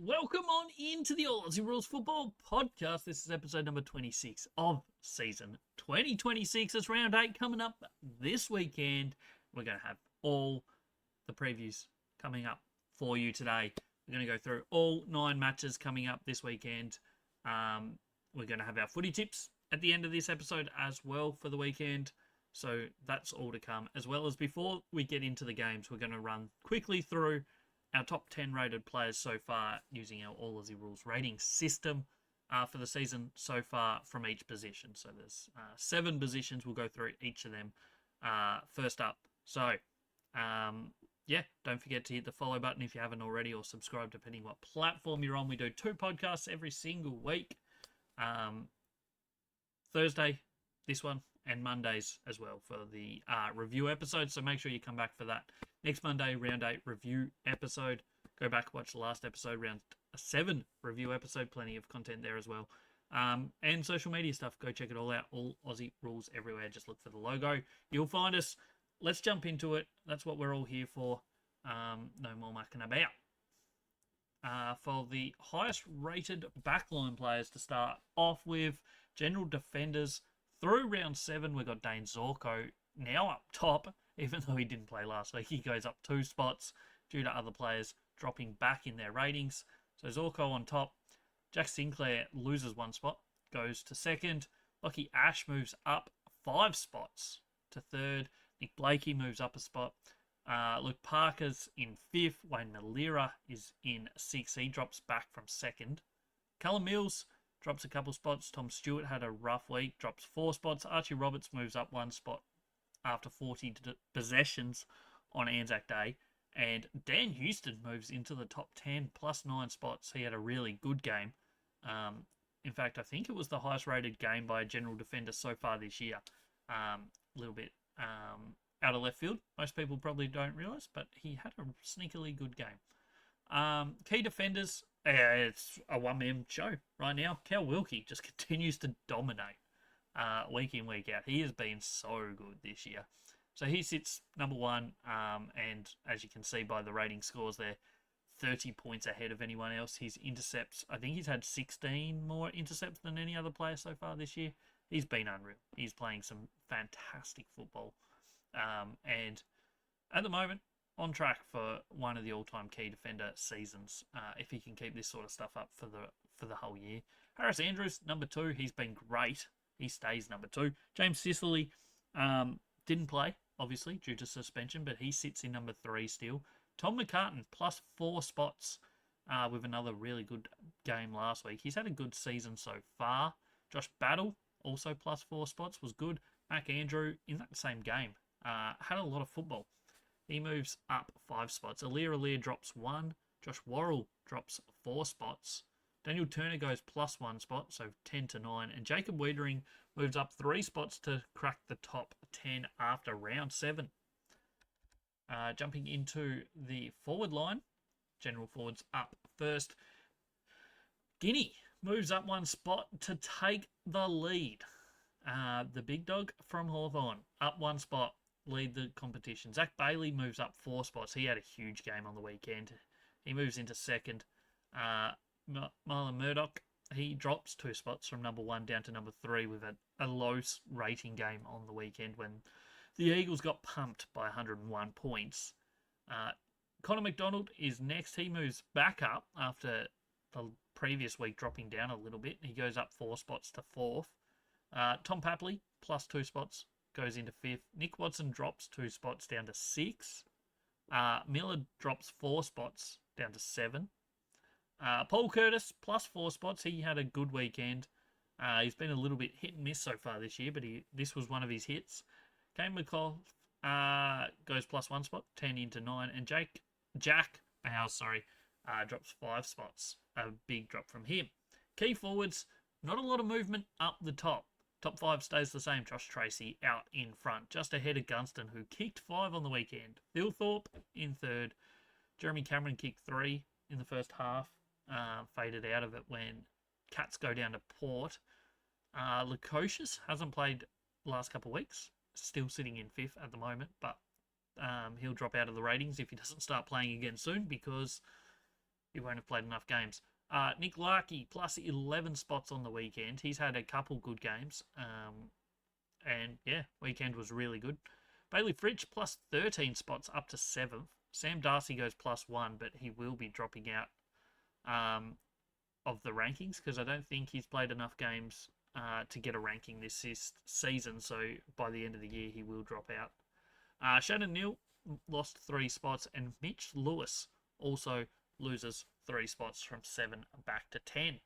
Welcome on into the All Aussie Rules Football Podcast. This is episode number 26 of season 2026. It's round 8 coming up this weekend. We're going to have all the previews coming up for you today. We're going to go through all 9 matches coming up this weekend. We're going to have our footy tips at the end of this episode as well for the weekend. So that's all to come. As well as before we get into the games, we're going to run quickly through our top 10 rated players so far using our All Aussie Rules rating system for the season so far from each position. So there's 7 positions. We'll go through each of them first up. So, don't forget to hit the follow button if you haven't already, or subscribe depending what platform you're on. We do 2 podcasts every single week. Thursday, this one, and Mondays as well for the review episode. So make sure you come back for that. Next Monday, round 8 review episode. Go back, watch the last episode, round 7 review episode. Plenty of content there as well. And social media stuff. Go check it all out. All Aussie Rules everywhere. Just look for the logo. You'll find us. Let's jump into it. That's what we're all here for. No more mucking about. For the highest rated backline players to start off with, general defenders through round 7, we've got Dane Zorko now up top. Even though he didn't play last week, he goes up 2 spots due to other players dropping back in their ratings. So Zorko on top. Jack Sinclair loses 1 spot, goes to 2nd. Lockie Ash moves up 5 spots to 3rd. Nick Blakey moves up a spot. Luke Parker's in 5th. Wayne Malira is in 6th. He drops back from 2nd. Callum Mills drops a couple spots. Tom Stewart had a rough week, drops 4 spots. Archie Roberts moves up 1 spot after 40 possessions on Anzac Day. And Dan Houston moves into the top 10 plus 9 spots. He had a really good game. In fact, I think it was the highest rated game by a general defender so far this year. A little bit out of left field. Most people probably don't realise, but he had a sneakily good game. Key defenders, it's a one-man show right now. Cal Wilkie just continues to dominate. Week in, week out. He has been so good this year. So he sits number 1, and as you can see by the rating scores, they're 30 points ahead of anyone else. His intercepts, I think he's had 16 more intercepts than any other player so far this year. He's been unreal. He's playing some fantastic football. And at the moment, on track for one of the all-time key defender seasons, if he can keep this sort of stuff up for the whole year. Harris Andrews, number 2, he's been great. He stays number 2. James Sicily didn't play, obviously, due to suspension, but he sits in number 3 still. Tom McCartan, plus 4 spots with another really good game last week. He's had a good season so far. Josh Battle, also plus 4 spots, was good. Mac Andrew, in that same game, had a lot of football. He moves up 5 spots. Alir drops 1. Josh Worrell drops 4 spots. Daniel Turner goes plus 1 spot, so 10 to 9. And Jacob Wiedering moves up 3 spots to crack the top 10 after round 7. Jumping into the forward line, general forwards up first. Guinea moves up 1 spot to take the lead. The big dog from Hawthorn up 1 spot, lead the competition. Zach Bailey moves up 4 spots. He had a huge game on the weekend. He moves into 2nd. Marlon Murdoch, he drops 2 spots from number 1 down to number 3 with a low rating game on the weekend when the Eagles got pumped by 101 points. Connor McDonald is next. He moves back up after the previous week dropping down a little bit. He goes up 4 spots to 4th. Tom Papley, plus 2 spots, goes into 5th. Nick Watson drops 2 spots down to 6. Miller drops 4 spots down to 7. Paul Curtis, plus 4 spots. He had a good weekend. He's been a little bit hit and miss so far this year, but this was one of his hits. Kane McCall goes plus 1 spot, 10 into 9. And Jack Bowes, drops 5 spots. A big drop from him. Key forwards, not a lot of movement up the top. Top 5 stays the same. Josh Tracy out in front, just ahead of Gunston, who kicked 5 on the weekend. Phil Thorpe in 3rd. Jeremy Cameron kicked 3 in the first half. Faded out of it when Cats go down to Port. Lukosius hasn't played the last couple of weeks. Still sitting in 5th at the moment, but he'll drop out of the ratings if he doesn't start playing again soon, because he won't have played enough games. Nick Larkey plus 11 spots on the weekend. He's had a couple good games. And yeah, weekend was really good. Bailey Fritsch plus 13 spots up to 7th. Sam Darcy goes plus 1, but he will be dropping out of the rankings because I don't think he's played enough games to get a ranking this season. So by the end of the year, he will drop out. Shannon Neal lost 3 spots, and Mitch Lewis also loses 3 spots from 7 back to 10.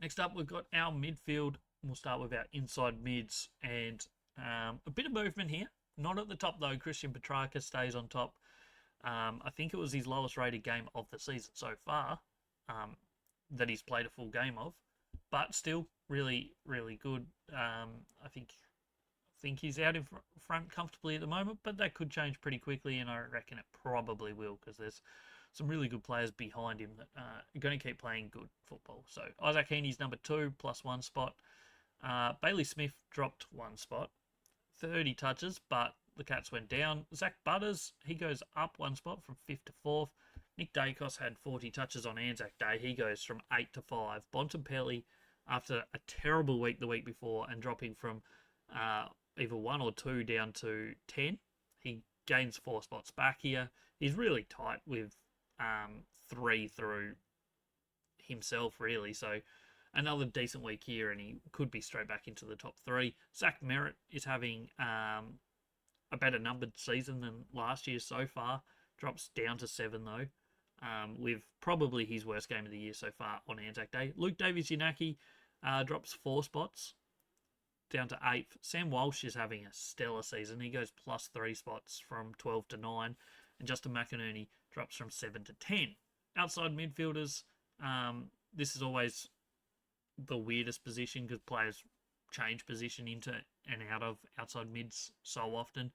Next up, we've got our midfield. We'll start with our inside mids, and a bit of movement here. Not at the top, though. Christian Petrarca stays on top. I think it was his lowest rated game of the season so far that he's played a full game of, but still really, really good. I think he's out in front comfortably at the moment, but that could change pretty quickly, and I reckon it probably will because there's some really good players behind him that are going to keep playing good football. So Isaac Heaney's number 2, plus 1 spot. Bailey Smith dropped 1 spot, 30 touches, but the Cats went down. Zach Butters, he goes up 1 spot from 5th to 4th. Nick Dacos had 40 touches on Anzac Day. He goes from 8 to 5. Bontempelli, after a terrible week the week before and dropping from either 1 or 2 down to 10, he gains 4 spots back here. He's really tight with 3 through himself, really. So another decent week here, and he could be straight back into the top 3. Zach Merritt is having a better numbered season than last year so far. Drops down to 7, though, with probably his worst game of the year so far on Anzac Day. Luke Davies-Yanaki drops 4 spots down to 8th. Sam Walsh is having a stellar season. He goes plus 3 spots from 12 to 9. And Justin McInerney drops from 7 to 10. Outside midfielders, this is always the weirdest position because players change position into and out of outside mids so often.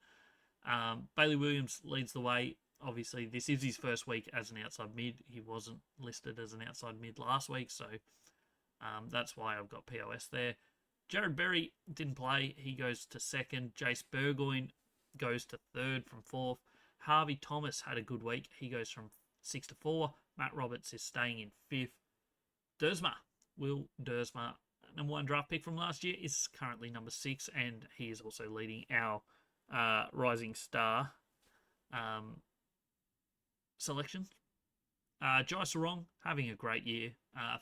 Bailey Williams leads the way. Obviously, this is his first week as an outside mid. He wasn't listed as an outside mid last week, so that's why I've got POS there. Jared Berry didn't play. He goes to 2nd. Jace Burgoyne goes to 3rd from 4th. Harvey Thomas had a good week. He goes from 6 to 4. Matt Roberts is staying in 5th. Will Dersma, number 1 draft pick from last year, is currently number 6, and he is also leading our Rising Star selection. Jai Sarong having a great year.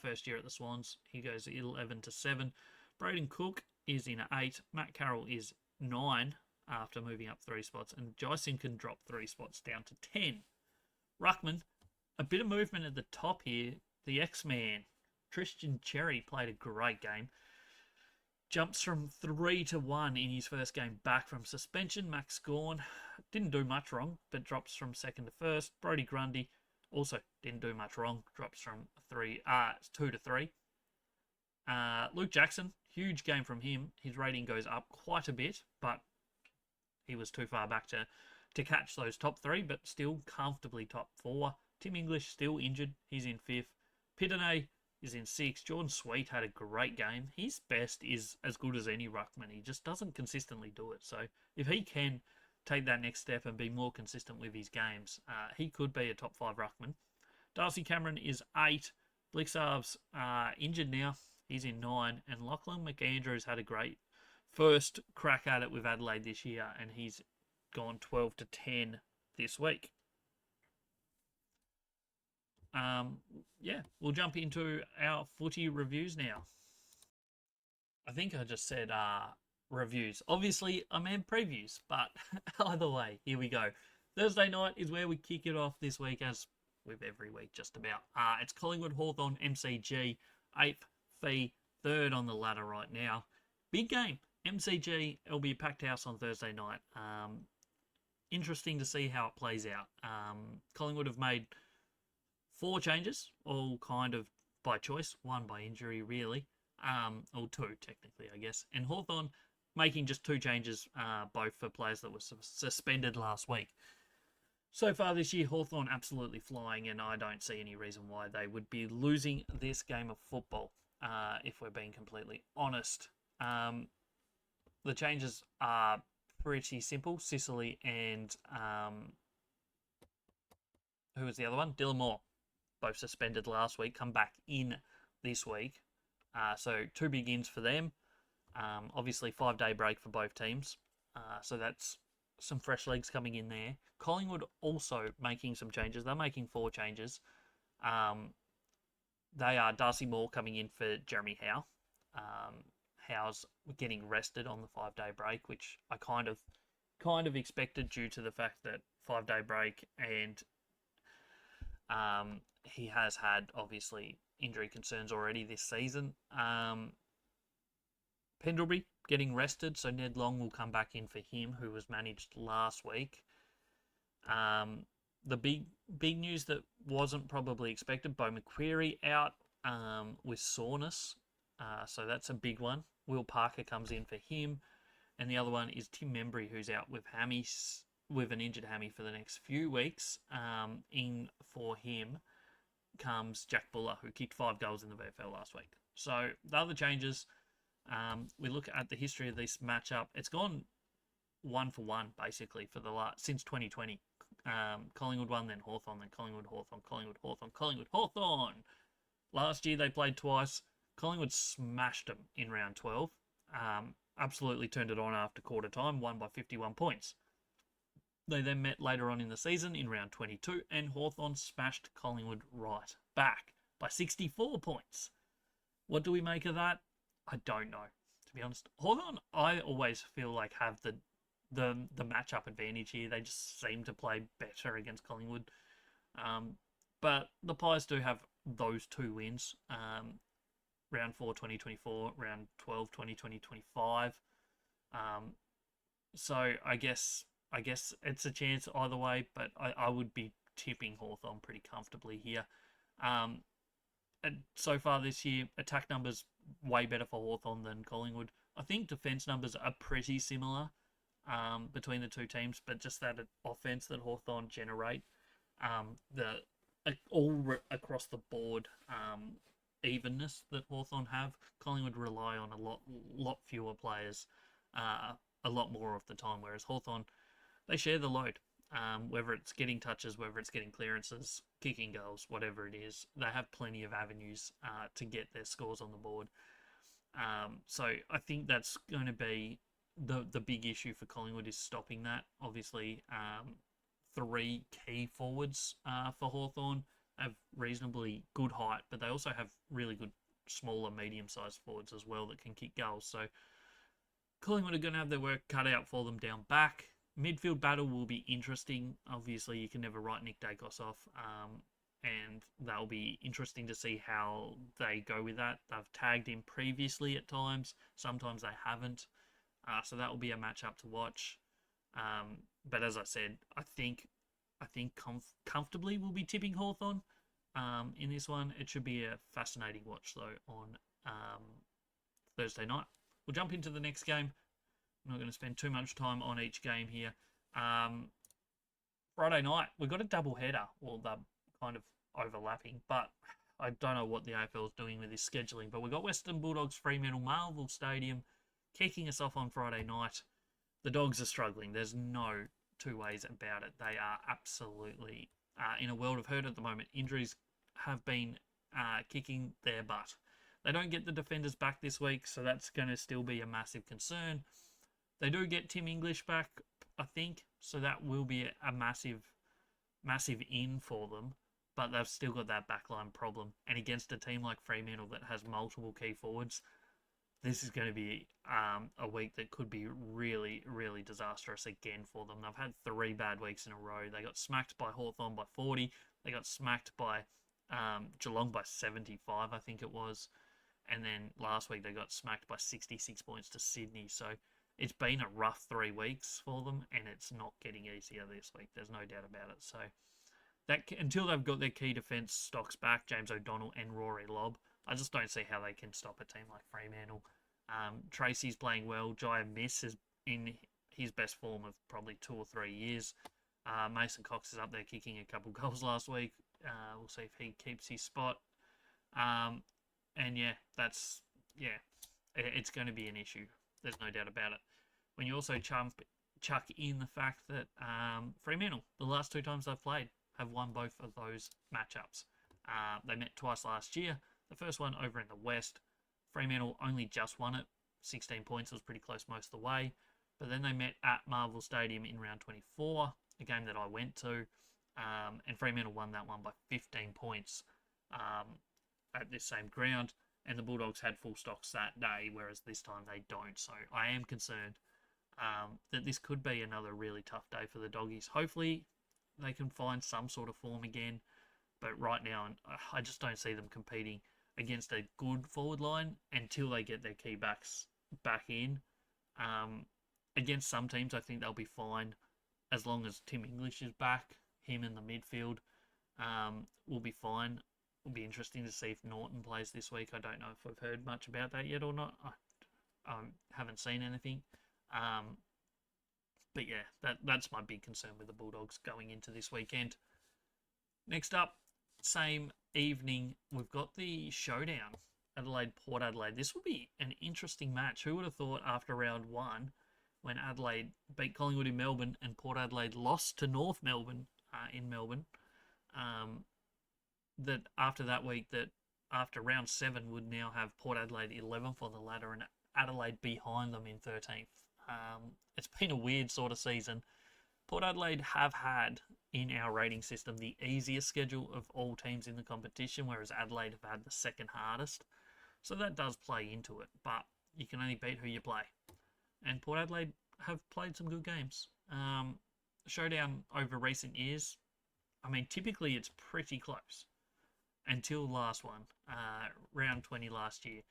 First year at the Swans. He goes 11 to 7. Braden Cook is in at 8. Matt Carroll is 9 after moving up 3 spots. And Jyson can drop 3 spots down to 10. Ruckman, a bit of movement at the top here. The X-Man, Tristan Cherry, played a great game. Jumps from 3 to 1 in his first game back from suspension. Max Gorn didn't do much wrong, but drops from 2nd to 1st. Brody Grundy also didn't do much wrong. Drops from 2 to 3. Luke Jackson, huge game from him. His rating goes up quite a bit, but he was too far back to catch those top 3, but still comfortably top 4. Tim English still injured. He's in 5th. Pitane is in 6th. Jordan Sweet had a great game. His best is as good as any ruckman. He just doesn't consistently do it. So if he can take that next step and be more consistent with his games, he could be a top 5 ruckman. Darcy Cameron is 8. Blixarv's injured now. He's in 9. And Lachlan McAndrews had a great first crack at it with Adelaide this year, and he's gone 12 to 10 this week. We'll jump into our footy reviews now. I think I just said reviews. Obviously, I meant previews, but either way, here we go. Thursday night is where we kick it off this week, as with every week just about. It's Collingwood Hawthorn MCG, 8th, fee, 3rd on the ladder right now. Big game. MCG, it'll be a packed house on Thursday night. Interesting to see how it plays out. Collingwood have made 4 changes, all kind of by choice, 1 by injury, really. Or 2, technically, I guess. And Hawthorn making just 2 changes, both for players that were suspended last week. So far this year, Hawthorn absolutely flying, and I don't see any reason why they would be losing this game of football, if we're being completely honest. The changes are pretty simple. Sicily and who was the other one? Dylan Moore. Both suspended last week, come back in this week. So 2 big ins for them. Obviously, 5-day break for both teams. So that's some fresh legs coming in there. Collingwood also making some changes. They're making 4 changes. They are Darcy Moore coming in for Jeremy Howe. Howe's getting rested on the 5-day break, which I kind of expected due to the fact that 5-day break, and he has had obviously injury concerns already this season. Pendlebury getting rested, so Ned Long will come back in for him, who was managed last week. The big news that wasn't probably expected, Beau McQuarrie out with soreness, so that's a big one. Will Parker comes in for him, and the other one is Tim Membry, who's out with an injured hammy for the next few weeks. In for him comes Jack Buller, who kicked 5 goals in the VFL last week. So the other changes, we look at the history of this matchup. It's gone 1-for-1 basically for the since 2020. Collingwood won, then Hawthorn, then Collingwood, Hawthorn, Collingwood, Hawthorn, Collingwood, Hawthorn. Last year they played twice. Collingwood smashed them in round 12. Absolutely turned it on after quarter time, won by 51 points. They then met later on in the season in round 22, and Hawthorn smashed Collingwood right back by 64 points. What do we make of that? I don't know, to be honest. Hawthorn, I always feel like have the matchup advantage here. They just seem to play better against Collingwood. But the Pies do have those 2 wins. Round 4, 2024, round 12, 2025. So I guess it's a chance either way, but I would be tipping Hawthorn pretty comfortably here. And so far this year, attack numbers way better for Hawthorn than Collingwood. I think defence numbers are pretty similar between the 2 teams, but just that offence that Hawthorn generate, all across the board evenness that Hawthorn have, Collingwood rely on a lot fewer players a lot more of the time, whereas Hawthorn, they share the load. Whether it's getting touches, whether it's getting clearances, kicking goals, whatever it is, they have plenty of avenues to get their scores on the board. So I think that's going to be the big issue for Collingwood, is stopping that. Obviously, 3 key forwards for Hawthorn have reasonably good height, but they also have really good smaller, medium-sized forwards as well that can kick goals. So Collingwood are going to have their work cut out for them down back. Midfield battle will be interesting. Obviously, you can never write Nick Dacos off, and that'll be interesting to see how they go with that. They've tagged him previously at times. Sometimes they haven't. So that will be a matchup to watch. But as I said, I think comfortably we'll be tipping Hawthorn in this one. It should be a fascinating watch, though, on Thursday night. We'll jump into the next game. I'm not going to spend too much time on each game here. Friday night, we've got a double header. Well, they're kind of overlapping, but I don't know what the AFL is doing with this scheduling. But we've got Western Bulldogs Fremantle Marvel Stadium kicking us off on Friday night. The Dogs are struggling. There's no 2 ways about it. They are absolutely in a world of hurt at the moment. Injuries have been kicking their butt. They don't get the defenders back this week, so that's going to still be a massive concern. They do get Tim English back, I think, so that will be a massive in for them, but they've still got that backline problem. And against a team like Fremantle that has multiple key forwards, this is going to be a week that could be really, really disastrous again for them. They've had 3 bad weeks in a row. They got smacked by Hawthorn by 40. They got smacked by Geelong by 75, I think it was. And then last week they got smacked by 66 points to Sydney. So it's been a rough 3 weeks for them, and it's not getting easier this week. There's no doubt about it. So that until they've got their key defence stocks back, James O'Donnell and Rory Lobb, I just don't see how they can stop a team like Fremantle. Tracy's playing well. Jai Miss is in his best form of probably 2 or 3 years. Mason Cox is up there kicking a couple goals last week. We'll see if he keeps his spot. And it's going to be an issue. There's no doubt about it. When you also chuck in the fact that Fremantle, the last 2 times they've played, have won both of those matchups. They met twice last year. The first one over in the West, Fremantle only just won it, 16 points. It was pretty close most of the way. But then they met at Marvel Stadium in round 24, a game that I went to, and Fremantle won that one by 15 points at this same ground. And the Bulldogs had full stocks that day, whereas this time they don't. So I am concerned that this could be another really tough day for the Doggies. Hopefully they can find some sort of form again. But right now, I just don't see them competing against a good forward line until they get their key backs back in. Against some teams, I think they'll be fine as long as Tim English is back. Him in the midfield will be fine. It'll be interesting to see if Norton plays this week. I don't know if we've heard much about that yet or not. I haven't seen anything. But yeah, that's my big concern with the Bulldogs going into this weekend. Next up, same evening, we've got the showdown, Adelaide-Port Adelaide. This will be an interesting match. Who would have thought after round one, when Adelaide beat Collingwood in Melbourne and Port Adelaide lost to North Melbourne in Melbourne, that after that week, that after round 7 would now have Port Adelaide 11th on the ladder and Adelaide behind them in 13th. It's been a weird sort of season. Port Adelaide have had, in our rating system, the easiest schedule of all teams in the competition, whereas Adelaide have had the second hardest. So that does play into it, but you can only beat who you play. And Port Adelaide have played some good games. Showdown over recent years, I mean, typically it's pretty close. Until last one, round 20 last year.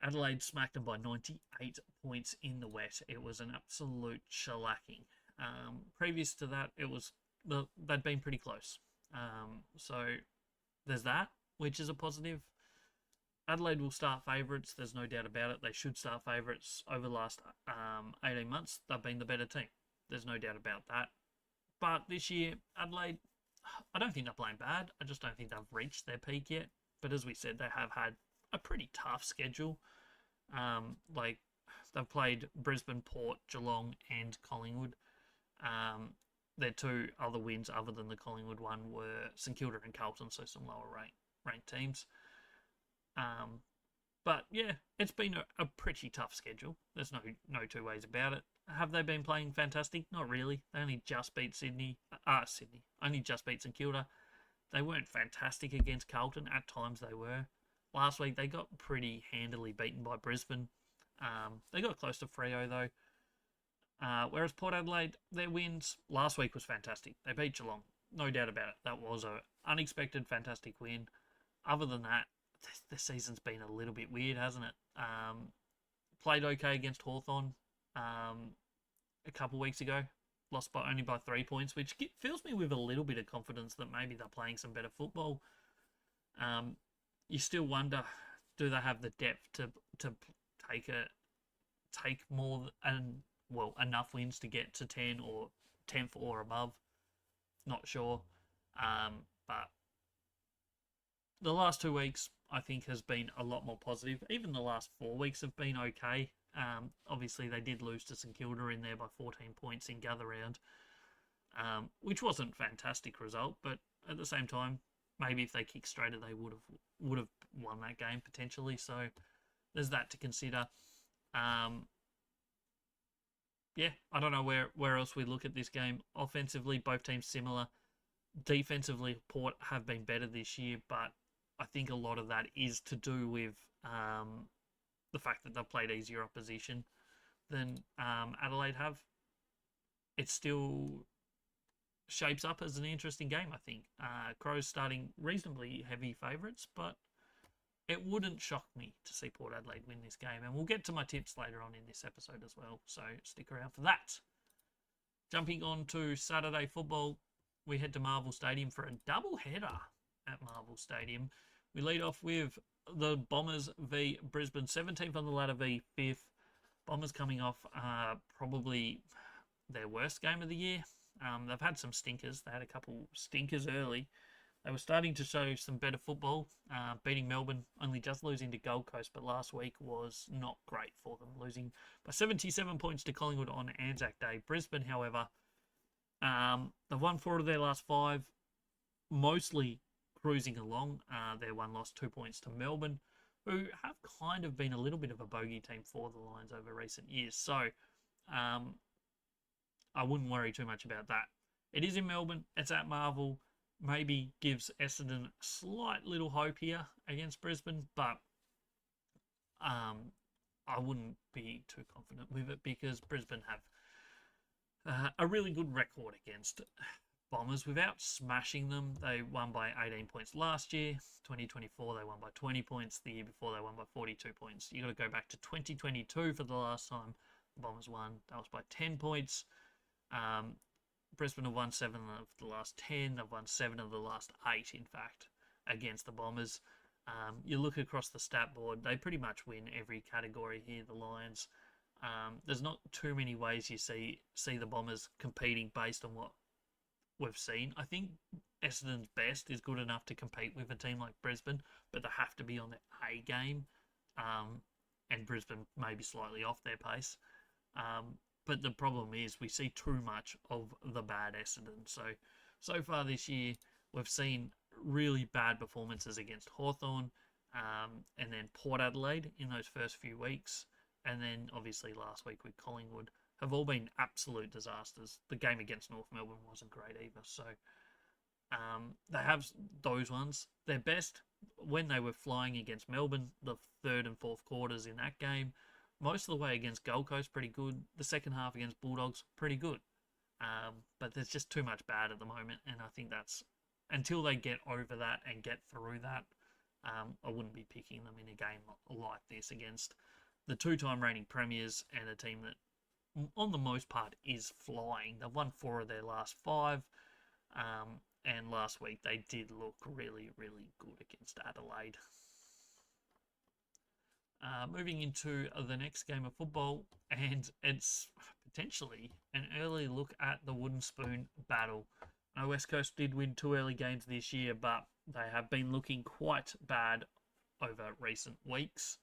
Adelaide smacked them by 98 points in the wet. It was an absolute shellacking. Previous to that, they'd been pretty close. So there's that, which is a positive. Adelaide will start favourites. There's no doubt about it. They should start favourites over the last 18 months. They've been the better team. There's no doubt about that. But this year, Adelaide, I don't think they're playing bad. I just don't think they've reached their peak yet. But as we said, they have had a pretty tough schedule. They've played Brisbane, Port, Geelong, and Collingwood. Their two other wins, other than the Collingwood one, were St Kilda and Carlton, so some lower ranked teams. But yeah, it's been a pretty tough schedule. There's no two ways about it. Have they been playing fantastic? Not really. They only just beat Sydney. Only just beat St Kilda. They weren't fantastic against Carlton. At times they were. Last week they got pretty handily beaten by Brisbane. They got close to Freo though. Whereas Port Adelaide, their wins last week was fantastic. They beat Geelong. No doubt about it. That was an unexpected, fantastic win. Other than that, this season's been a little bit weird, hasn't it? Played okay against Hawthorn a couple weeks ago. Lost only by 3 points, which fills me with a little bit of confidence that maybe they're playing some better football. You still wonder, do they have the depth to take more enough wins to get to 10 or 10th or above? Not sure. But the last 2 weeks, I think, has been a lot more positive. Even the last 4 weeks have been okay. Obviously, they did lose to St Kilda in there by 14 points in gather round, which wasn't a fantastic result. But at the same time, maybe if they kicked straighter, they would have won that game potentially. So there's that to consider. Yeah, I don't know where else we look at this game. Offensively, both teams similar. Defensively, Port have been better this year, but I think a lot of that is to do with the fact that they've played easier opposition than Adelaide have. It still shapes up as an interesting game, I think. Crows starting reasonably heavy favourites, but it wouldn't shock me to see Port Adelaide win this game. And we'll get to my tips later on in this episode as well, so stick around for that. Jumping on to Saturday football, we head to Marvel Stadium for a double header at Marvel Stadium. We lead off with the Bombers v Brisbane, 17th on the ladder v 5th. Bombers coming off probably their worst game of the year. They've had some stinkers. They had a couple stinkers early. They were starting to show some better football, beating Melbourne, only just losing to Gold Coast, but last week was not great for them, losing by 77 points to Collingwood on Anzac Day. Brisbane, however, They've won 4 of their last 5, mostly cruising along. Their one lost 2 points to Melbourne, who have kind of been a little bit of a bogey team for the Lions over recent years. So I wouldn't worry too much about that. It is in Melbourne. It's at Marvel. Maybe gives Essendon a slight little hope here against Brisbane, but I wouldn't be too confident with it because Brisbane have a really good record against Bombers without smashing them. They won by 18 points last year. 2024, they won by 20 points. The year before, they won by 42 points. You got to go back to 2022 for the last time the Bombers won. That was by 10 points. Brisbane have won 7 of the last 10. They've won 7 of the last 8, in fact, against the Bombers. You look across the stat board, they pretty much win every category here, the Lions. There's not too many ways you see the Bombers competing based on what we've seen. I think Essendon's best is good enough to compete with a team like Brisbane, but they have to be on their A game, and Brisbane may be slightly off their pace. But the problem is we see too much of the bad Essendon. So far this year, we've seen really bad performances against Hawthorn, and then Port Adelaide in those first few weeks, and then obviously last week with Collingwood, have all been absolute disasters. The game against North Melbourne wasn't great either. So they have those ones. Their best when they were flying against Melbourne, the third and fourth quarters in that game. Most of the way against Gold Coast, pretty good. The second half against Bulldogs, pretty good. But there's just too much bad at the moment, and I think that's until they get over that and get through that. I wouldn't be picking them in a game like this against the 2-time reigning premiers and a team that, on the most part, is flying. They've won 4 of their last 5, and last week they did look really, really good against Adelaide. Moving into the next game of football, and it's potentially an early look at the wooden spoon battle. West Coast did win 2 early games this year, but they have been looking quite bad over recent weeks.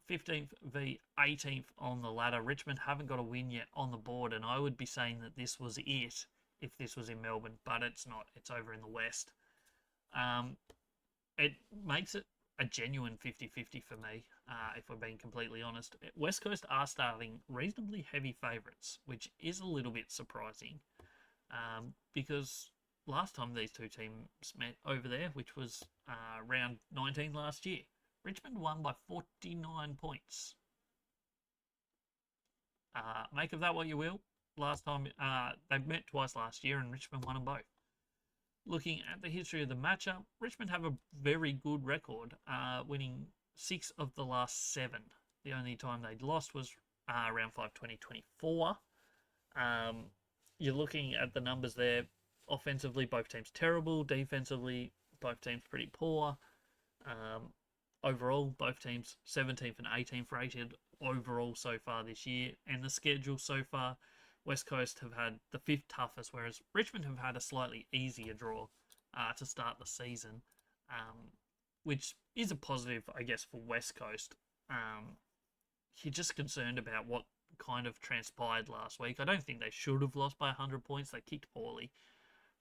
15th v 18th on the ladder. Richmond haven't got a win yet on the board, and I would be saying that this was it if this was in Melbourne, but it's not. It's over in the West. It makes it a genuine 50-50 for me, if we're being completely honest. West Coast are starting reasonably heavy favourites, which is a little bit surprising, because last time these two teams met over there, which was round 19 last year, Richmond won by 49 points. Make of that what you will. Last time, they met twice last year, and Richmond won them both. Looking at the history of the matchup, Richmond have a very good record, winning 6 of the last 7. The only time they'd lost was round 5 2024. You're looking at the numbers there. Offensively, both teams terrible. Defensively, both teams pretty poor. Overall, both teams 17th and 18th rated overall so far this year. And the schedule so far, West Coast have had the 5th toughest, whereas Richmond have had a slightly easier draw to start the season, which is a positive, I guess, for West Coast. You're just concerned about what kind of transpired last week. I don't think they should have lost by 100 points. They kicked poorly.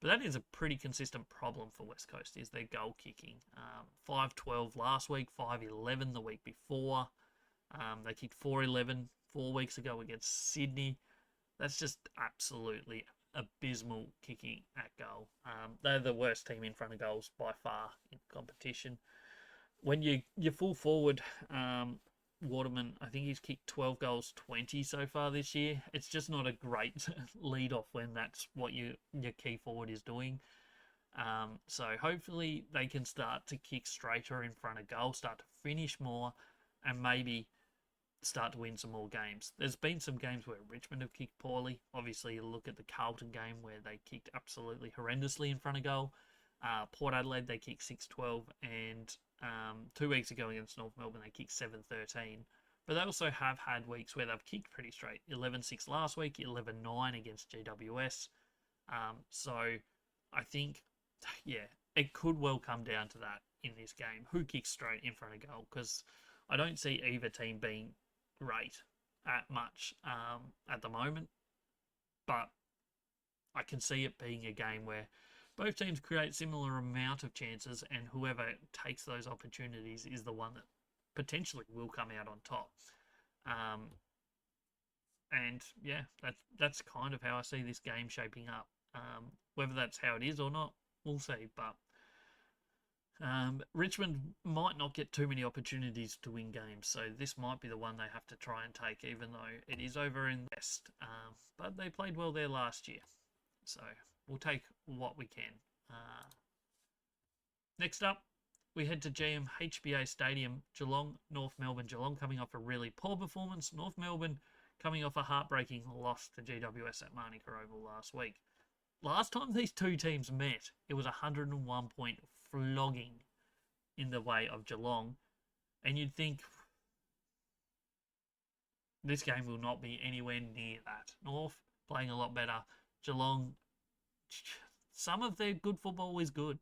But that is a pretty consistent problem for West Coast, is their goal kicking. 5-12 last week, 5-11 the week before. They kicked 4-11 4 weeks ago against Sydney. That's just absolutely abysmal kicking at goal. They're the worst team in front of goals by far in competition. When you full forward, Waterman, I think he's kicked 12 goals, 20 so far this year. It's just not a great lead off when that's what your key forward is doing. So hopefully they can start to kick straighter in front of goal, start to finish more, and maybe start to win some more games. There's been some games where Richmond have kicked poorly. Obviously, you look at the Carlton game where they kicked absolutely horrendously in front of goal. Port Adelaide, they kicked 6-12, and 2 weeks ago against North Melbourne, they kicked 7-13. But they also have had weeks where they've kicked pretty straight. 11-6 last week, 11-9 against GWS. So I think, yeah, it could well come down to that in this game. Who kicks straight in front of goal? Because I don't see either team being great at much at the moment. But I can see it being a game where both teams create similar amount of chances, and whoever takes those opportunities is the one that potentially will come out on top. Um, and yeah, that's kind of how I see this game shaping up. Whether that's how it is or not, we'll see. But Richmond might not get too many opportunities to win games, so this might be the one they have to try and take, even though it is over in the West. But they played well there last year, so we'll take what we can. Next up, we head to GMHBA Stadium, Geelong, North Melbourne. Geelong coming off a really poor performance. North Melbourne coming off a heartbreaking loss to GWS at Manuka Oval last week. Last time these two teams met, it was a 101-point flogging in the way of Geelong. And you'd think this game will not be anywhere near that. North playing a lot better. Geelong, some of their good football is good.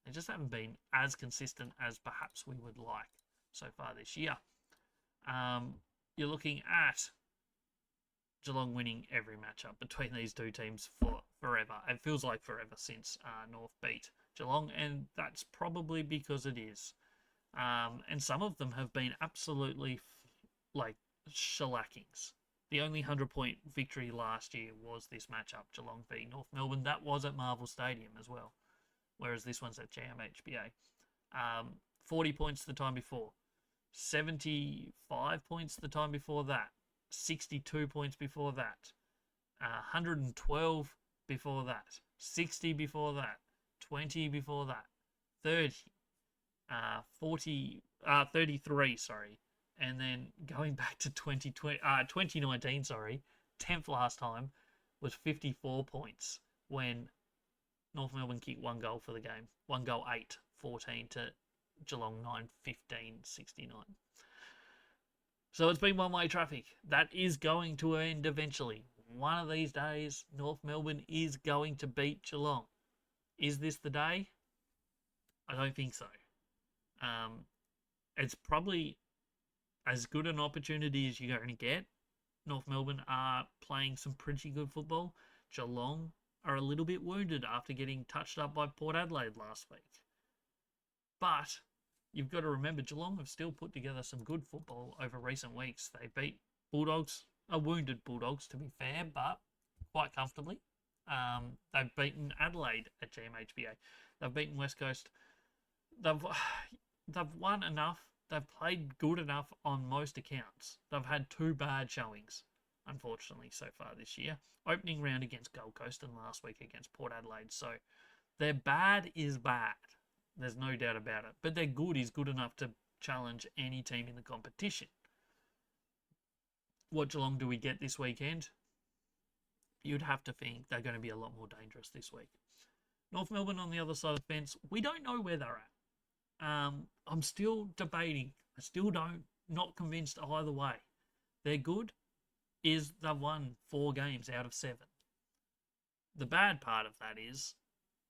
They just haven't been as consistent as perhaps we would like so far this year. You're looking at Geelong winning every matchup between these two teams for forever. It feels like forever since North beat Geelong, and that's probably because it is. And some of them have been absolutely shellackings. The only 100-point victory last year was this matchup, Geelong v North Melbourne. That was at Marvel Stadium as well, whereas this one's at GMHBA. 40 points the time before, 75 points the time before that, 62 points before that, 112 before that, 60 before that, 20 before that, 30, 33, sorry. And then going back to 2019, 10th last time, was 54 points when North Melbourne kicked one goal for the game. One goal, 8-14 to Geelong 9-15-69. So it's been one-way traffic. That is going to end eventually. One of these days, North Melbourne is going to beat Geelong. Is this the day? I don't think so. It's probably as good an opportunity as you're going to get. North Melbourne are playing some pretty good football. Geelong are a little bit wounded after getting touched up by Port Adelaide last week. But you've got to remember, Geelong have still put together some good football over recent weeks. They beat Bulldogs, wounded Bulldogs to be fair, but quite comfortably. They've beaten Adelaide at GMHBA. They've beaten West Coast. They've won enough. They've played good enough on most accounts. They've had two bad showings, unfortunately, so far this year. Opening round against Gold Coast and last week against Port Adelaide. So their bad is bad. There's no doubt about it. But their good is good enough to challenge any team in the competition. What Geelong do we get this weekend? You'd have to think they're going to be a lot more dangerous this week. North Melbourne on the other side of the fence, we don't know where they're at. I'm still debating. I still not convinced either way. They're good is they've won 4 games out of 7. The bad part of that is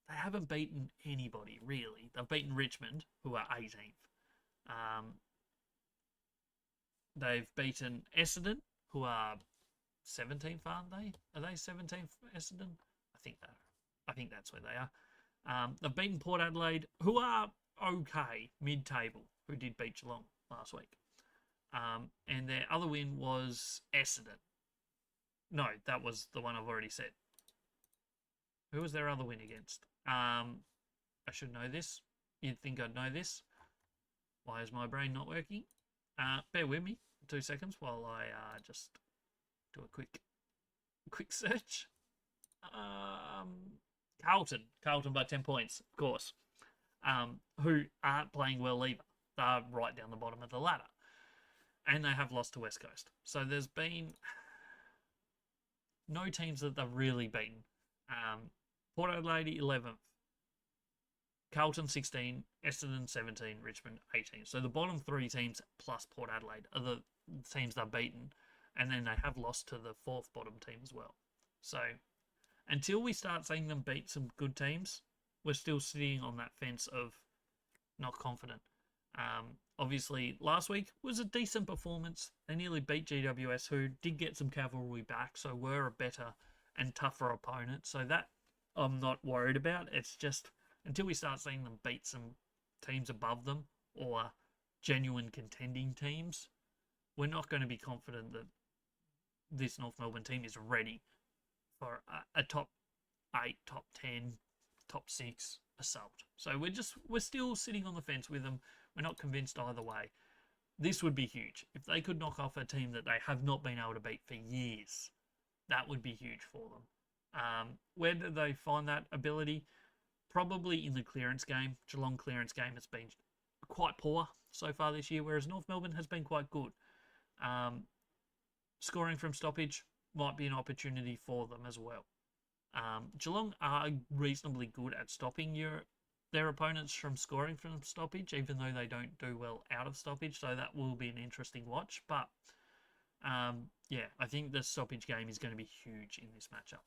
they haven't beaten anybody, really. They've beaten Richmond, who are 18th. They've beaten Essendon, who are 17th, aren't they? Are they 17th, Essendon? I think that's where they are. They've beaten Port Adelaide, who are okay, mid-table, who did beat Geelong last week. And their other win was Essendon. No, that was the one I've already said. Who was their other win against? I should know this. You'd think I'd know this. Why is my brain not working? Bear with me 2 seconds while I just do a quick search. Carlton by 10 points, of course. Who aren't playing well either. They're right down the bottom of the ladder. And they have lost to West Coast. So there's been no teams that they've really beaten. Port Adelaide 11th. Carlton 16, Essendon 17, Richmond 18. So the bottom 3 teams plus Port Adelaide are the teams they've beaten. And then they have lost to the 4th bottom team as well. So until we start seeing them beat some good teams, we're still sitting on that fence of not confident. Obviously, last week was a decent performance. They nearly beat GWS, who did get some cavalry back, so were a better and tougher opponents. So that I'm not worried about. It's just until we start seeing them beat some teams above them or genuine contending teams, we're not going to be confident that this North Melbourne team is ready for a top 8, top 10, top 6 assault. So we're still sitting on the fence with them. We're not convinced either way. This would be huge. If they could knock off a team that they have not been able to beat for years, that would be huge for them. Where do they find that ability? Probably in the clearance game. Geelong clearance game has been quite poor so far this year, whereas North Melbourne has been quite good. Scoring from stoppage might be an opportunity for them as well. Geelong are reasonably good at stopping their opponents from scoring from stoppage, even though they don't do well out of stoppage. So that will be an interesting watch. But yeah, I think the stoppage game is going to be huge in this matchup.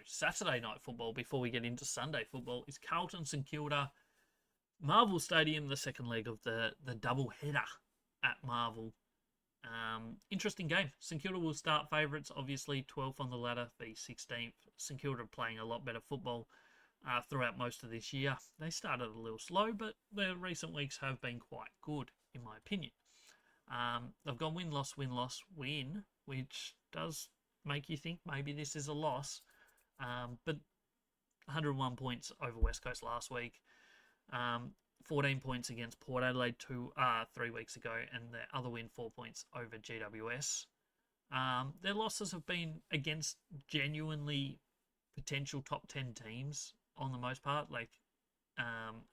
Saturday night football before we get into Sunday football is Carlton St Kilda, Marvel Stadium, the second leg of the double header at Marvel. Interesting game. St Kilda will start favourites, obviously 12th on the ladder, v 16th. St Kilda playing a lot better football throughout most of this year. They started a little slow, but the recent weeks have been quite good, in my opinion. They've gone win, loss, win, loss, win, which does make you think maybe this is a loss. But 101 points over West Coast last week. 14 points against Port Adelaide 3 weeks ago, and the other win 4 points over GWS. Their losses have been against genuinely potential top 10 teams on the most part. Like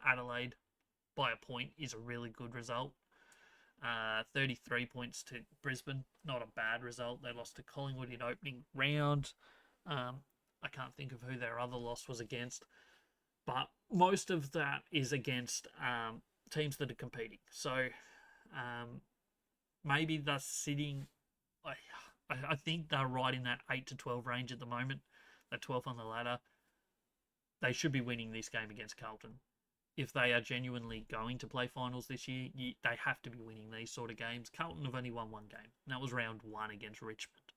Adelaide by a point is a really good result. 33 points to Brisbane, not a bad result. They lost to Collingwood in opening round. I can't think of who their other loss was against. But most of that is against teams that are competing. So maybe they're sitting... I think they're right in that 8 to 12 range at the moment. They're 12th on the ladder. They should be winning this game against Carlton. If they are genuinely going to play finals this year, they have to be winning these sort of games. Carlton have only won one game, and that was round 1 against Richmond.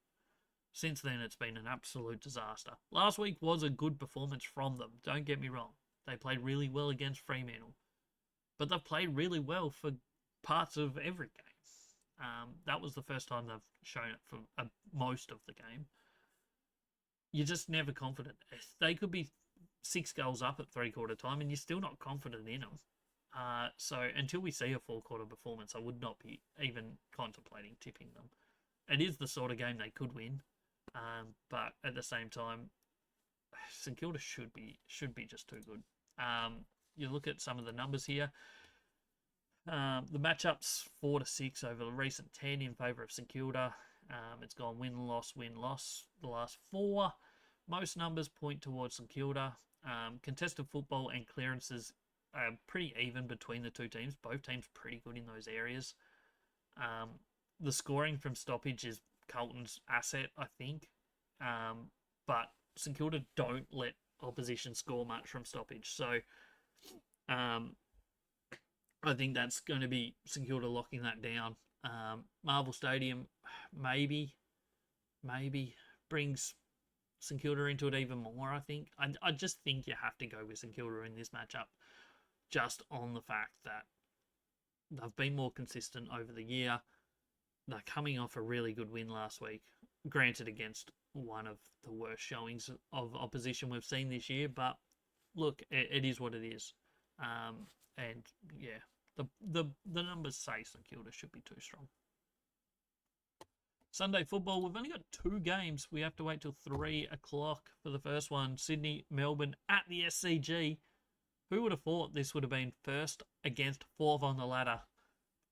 Since then, it's been an absolute disaster. Last week was a good performance from them, don't get me wrong. They played really well against Fremantle. But they've played really well for parts of every game. That was the first time they've shown it for most of the game. You're just never confident. They could be 6 goals up at three-quarter time and you're still not confident in them. So until we see a four-quarter performance, I would not be even contemplating tipping them. It is the sort of game they could win. But at the same time, St Kilda should be just too good. You look at some of the numbers here. The matchups 4 to 6 over the recent 10 in favour of St Kilda. It's gone win, loss, the last 4. Most numbers point towards St Kilda. Contested football and clearances are pretty even between the two teams. Both teams pretty good in those areas. The scoring from stoppage is Carlton's asset, I think. But St Kilda don't let opposition score much from stoppage. So I think that's going to be St Kilda locking that down. Marvel Stadium maybe brings St Kilda into it even more, I think. I just think you have to go with St Kilda in this matchup just on the fact that they've been more consistent over the year. They're coming off a really good win last week, granted against one of the worst showings of opposition we've seen this year, but look, it is what it is. And yeah, the numbers say St Kilda should be too strong. Sunday football, we've only got 2 games. We have to wait till 3 o'clock for the first one. Sydney, Melbourne at the SCG. Who would have thought this would have been first against 4th on the ladder?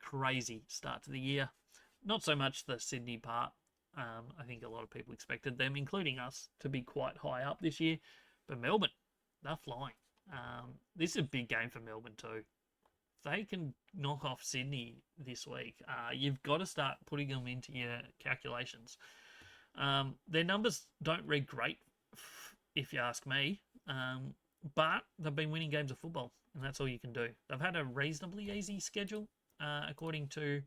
Crazy start to the year. Not so much the Sydney part. I think a lot of people expected them, including us, to be quite high up this year. But Melbourne, they're flying. This is a big game for Melbourne too. If they can knock off Sydney this week, you've got to start putting them into your calculations. Their numbers don't read great, if you ask me. But they've been winning games of football, and that's all you can do. They've had a reasonably easy schedule, according to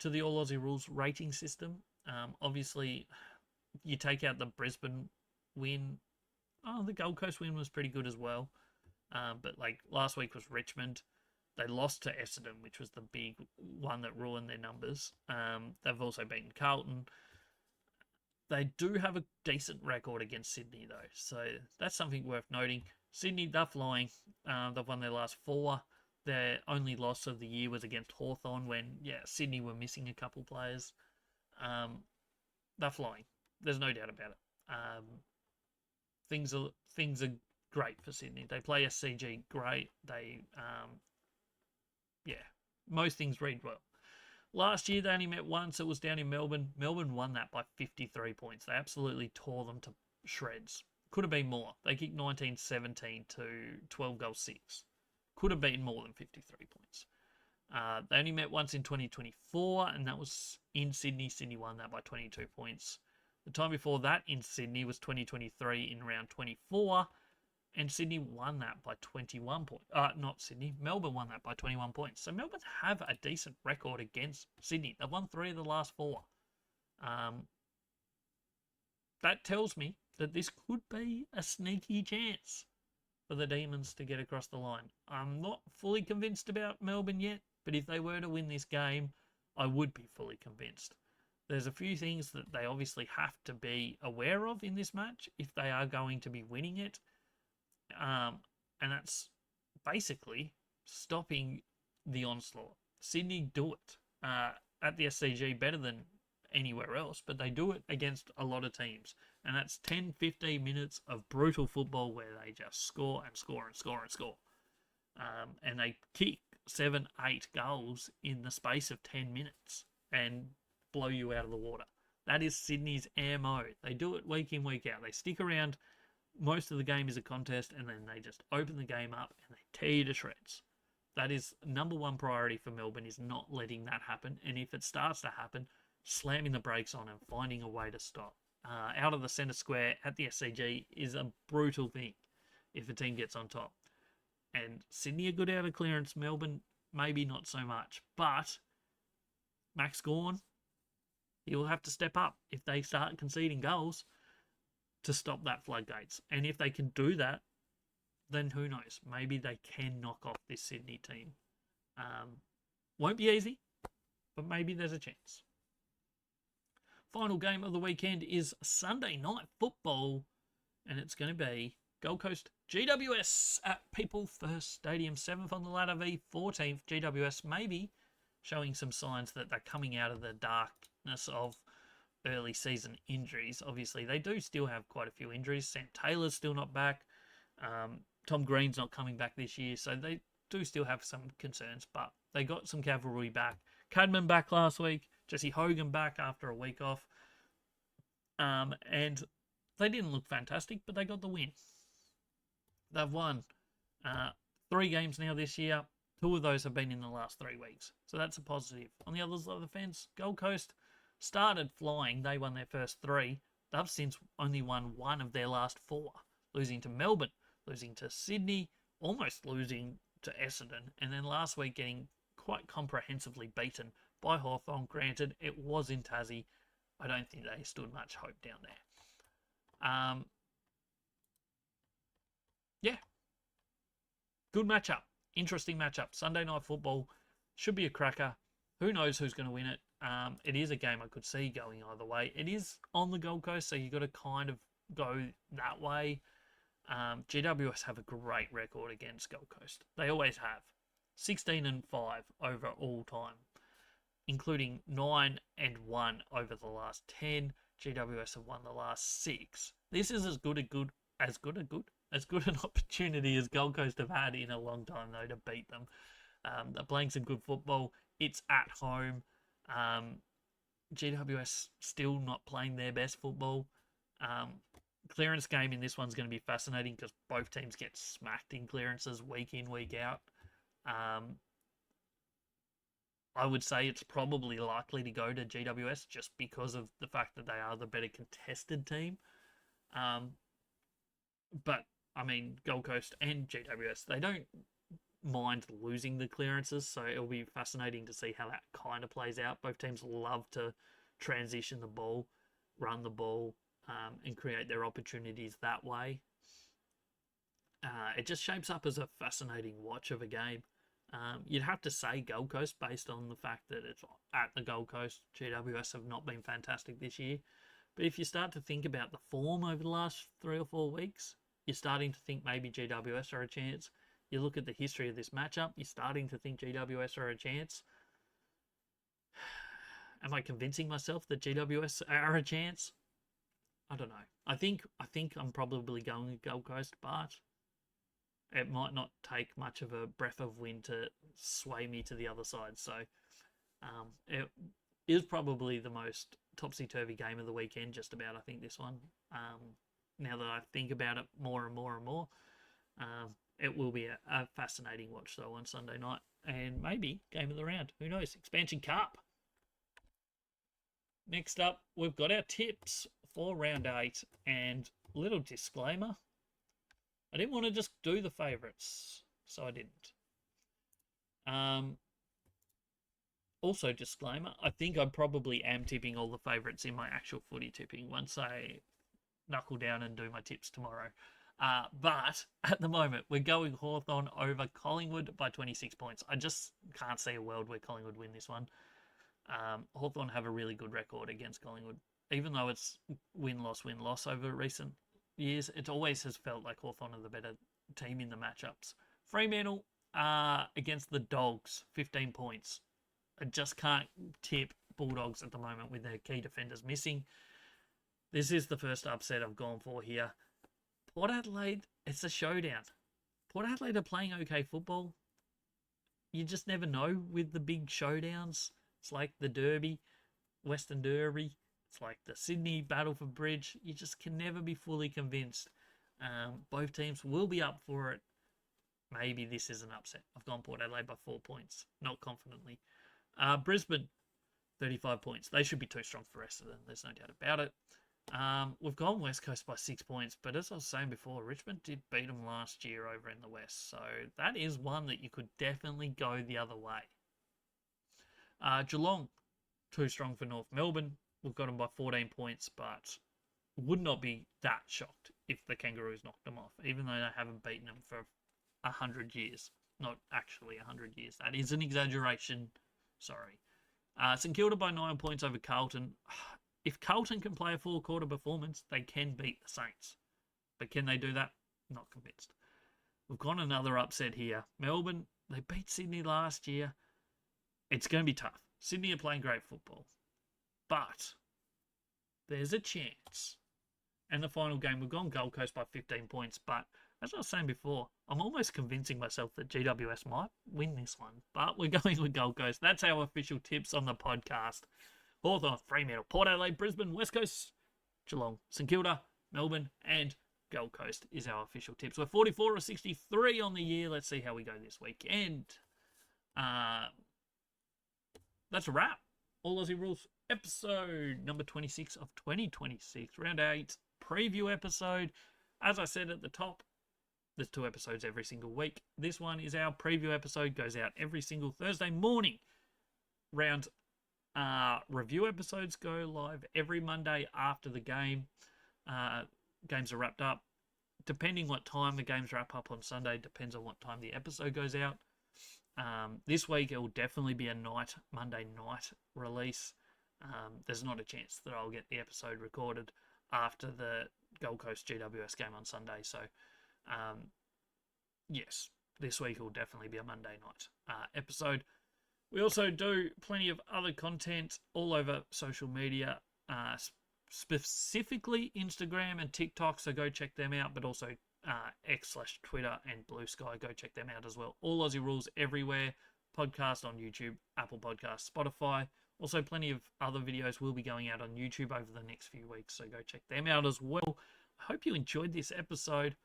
the All Aussie Rules rating system. Obviously, you take out the Brisbane win. Oh, the Gold Coast win was pretty good as well. But like last week was Richmond. They lost to Essendon, which was the big one that ruined their numbers. They've also beaten Carlton. They do have a decent record against Sydney, though, so that's something worth noting. Sydney, they're flying. They've won their last 4. Their only loss of the year was against Hawthorn when, Sydney were missing a couple players. They're flying. There's no doubt about it. Things are great for Sydney. They play SCG great. They, most things read well. Last year, they only met once. It was down in Melbourne. Melbourne won that by 53 points. They absolutely tore them to shreds. Could have been more. They kicked 19-17 to 12-6. Could have been more than 53 points. They only met once in 2024, and that was in Sydney. Sydney won that by 22 points. The time before that in Sydney was 2023 in round 24, and Sydney won that by 21 points. Not Sydney. Melbourne won that by 21 points. So Melbourne have a decent record against Sydney. They've won 3 of the last 4. That tells me that this could be a sneaky chance for the Demons to get across the line. I'm not fully convinced about Melbourne yet, but if they were to win this game, I would be fully convinced. There's a few things that they obviously have to be aware of in this match if they are going to be winning it. And that's basically stopping the onslaught. Sydney do it at the SCG better than anywhere else, but they do it against a lot of teams. And that's 10-15 minutes of brutal football where they just score and score and score and score. And they kick 7-8 goals in the space of 10 minutes and blow you out of the water. That is Sydney's MO. They do it week in, week out. They stick around. Most of the game is a contest, and then they just open the game up and they tear you to shreds. That is number one priority for Melbourne, is not letting that happen. And if it starts to happen, slamming the brakes on and finding a way to stop. Out of the centre square at the SCG is a brutal thing if a team gets on top. And Sydney are good out of clearance. Melbourne, maybe not so much. But Max Gawn, he'll have to step up if they start conceding goals to stop that floodgates. And if they can do that, then who knows? Maybe they can knock off this Sydney team. Won't be easy, but maybe there's a chance. Final game of the weekend is Sunday Night Football, and it's going to be Gold Coast GWS at People First Stadium, 7th on the ladder v 14th. GWS maybe showing some signs that they're coming out of the darkness of early season injuries. Obviously, they do still have quite a few injuries. Sam Taylor's still not back. Tom Green's not coming back this year, so they do still have some concerns, but they got some cavalry back. Cadman back last week. Jesse Hogan back after a week off. And they didn't look fantastic, but they got the win. They've won 3 games now this year. 2 of those have been in the last 3 weeks. So that's a positive. On the other side of the fence, Gold Coast started flying. They won their first 3. They've since only won 1 of their last 4. Losing to Melbourne, losing to Sydney, almost losing to Essendon, and then last week getting quite comprehensively beaten by Hawthorn. Granted, it was in Tassie. I don't think they stood much hope down there. Good matchup. Interesting matchup. Sunday Night Football should be a cracker. Who knows who's going to win it? It is a game I could see going either way. It is on the Gold Coast, so you've got to kind of go that way. GWS have a great record against Gold Coast. They always have. 16-5 over all time, including 9-1 over the last 10. GWS have won the last 6. This is as good an opportunity as Gold Coast have had in a long time, though, to beat them. They're playing some good football. It's at home. GWS still not playing their best football. Clearance game in this one's going to be fascinating because both teams get smacked in clearances week in, week out. I would say it's probably likely to go to GWS just because of the fact that they are the better contested team. But, I mean, Gold Coast and GWS, they don't mind losing the clearances, so it'll be fascinating to see how that kind of plays out. Both teams love to transition the ball, run the ball, and create their opportunities that way. It just shapes up as a fascinating watch of a game. You'd have to say Gold Coast based on the fact that it's at the Gold Coast. GWS have not been fantastic this year. But if you start to think about the form over the last 3 or 4 weeks, you're starting to think maybe GWS are a chance. You look at the history of this matchup, you're starting to think GWS are a chance. Am I convincing myself that GWS are a chance? I don't know. I think I'm probably going with Gold Coast, but it might not take much of a breath of wind to sway me to the other side. So it is probably the most topsy-turvy game of the weekend, just about, I think, this one. Now that I think about it more and more and more, it will be a fascinating watch, though, on Sunday night. And maybe game of the round. Who knows? Expansion Cup. Next up, we've got our tips for round 8. And little disclaimer, I didn't want to just do the favourites, so I didn't. Also, disclaimer, I think I probably am tipping all the favourites in my actual footy tipping once I knuckle down and do my tips tomorrow. But at the moment, we're going Hawthorn over Collingwood by 26 points. I just can't see a world where Collingwood win this one. Hawthorn have a really good record against Collingwood. Even though it's win-loss over recent years, it always has felt like Hawthorn are the better team in the matchups. Fremantle against the Dogs, 15 points. I just can't tip Bulldogs at the moment with their key defenders missing. This is the first upset I've gone for here. Port Adelaide, it's a showdown. Port Adelaide are playing okay football. You just never know with the big showdowns. It's like the Derby, Western Derby. It's like the Sydney Battle for Bridge. You just can never be fully convinced. Both teams will be up for it. Maybe this is an upset. I've gone Port Adelaide by 4 points. Not confidently. Brisbane, 35 points. They should be too strong for Essendon. There's no doubt about it. We've gone West Coast by 6 points, but as I was saying before, Richmond did beat them last year over in the West, so that is one that you could definitely go the other way. Geelong, too strong for North Melbourne. We've got them by 14 points, but would not be that shocked if the Kangaroos knocked them off, even though they haven't beaten them for 100 years. Not actually 100 years. That is an exaggeration. Sorry. St Kilda by 9 points over Carlton. If Carlton can play a full-quarter performance, they can beat the Saints. But can they do that? Not convinced. We've got another upset here. Melbourne, they beat Sydney last year. It's going to be tough. Sydney are playing great football. But there's a chance. And the final game, we've gone Gold Coast by 15 points. But as I was saying before, I'm almost convincing myself that GWS might win this one. But we're going with Gold Coast. That's our official tips on the podcast. Hawthorn, Fremantle, Port Adelaide, Brisbane, West Coast, Geelong, St Kilda, Melbourne, and Gold Coast is our official tips. We're 44 or 63 on the year. Let's see how we go this weekend. That's a wrap. All Aussie Rules episode number 26 of 2026. Round 8 preview episode. As I said at the top, there's 2 episodes every single week. This one is our preview episode. Goes out every single Thursday morning. Round review episodes go live every Monday after the game. Games are wrapped up. Depending what time the games wrap up on Sunday, depends on what time the episode goes out. This week it will definitely be a Monday night release. There's not a chance that I'll get the episode recorded after the Gold Coast GWS game on Sunday. So, yes, this week will definitely be a Monday night episode. We also do plenty of other content all over social media, specifically Instagram and TikTok, so go check them out, but also X/Twitter and Blue Sky, go check them out as well. All Aussie Rules everywhere, podcast on YouTube, Apple Podcasts, Spotify. Also plenty of other videos will be going out on YouTube over the next few weeks, so go check them out as well. I hope you enjoyed this episode.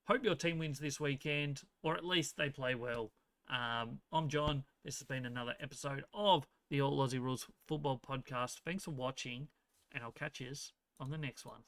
Hope your team wins this weekend, or at least they play well. I'm John. This has been another episode of the All Aussie Rules Football Podcast. Thanks for watching, and I'll catch you on the next one.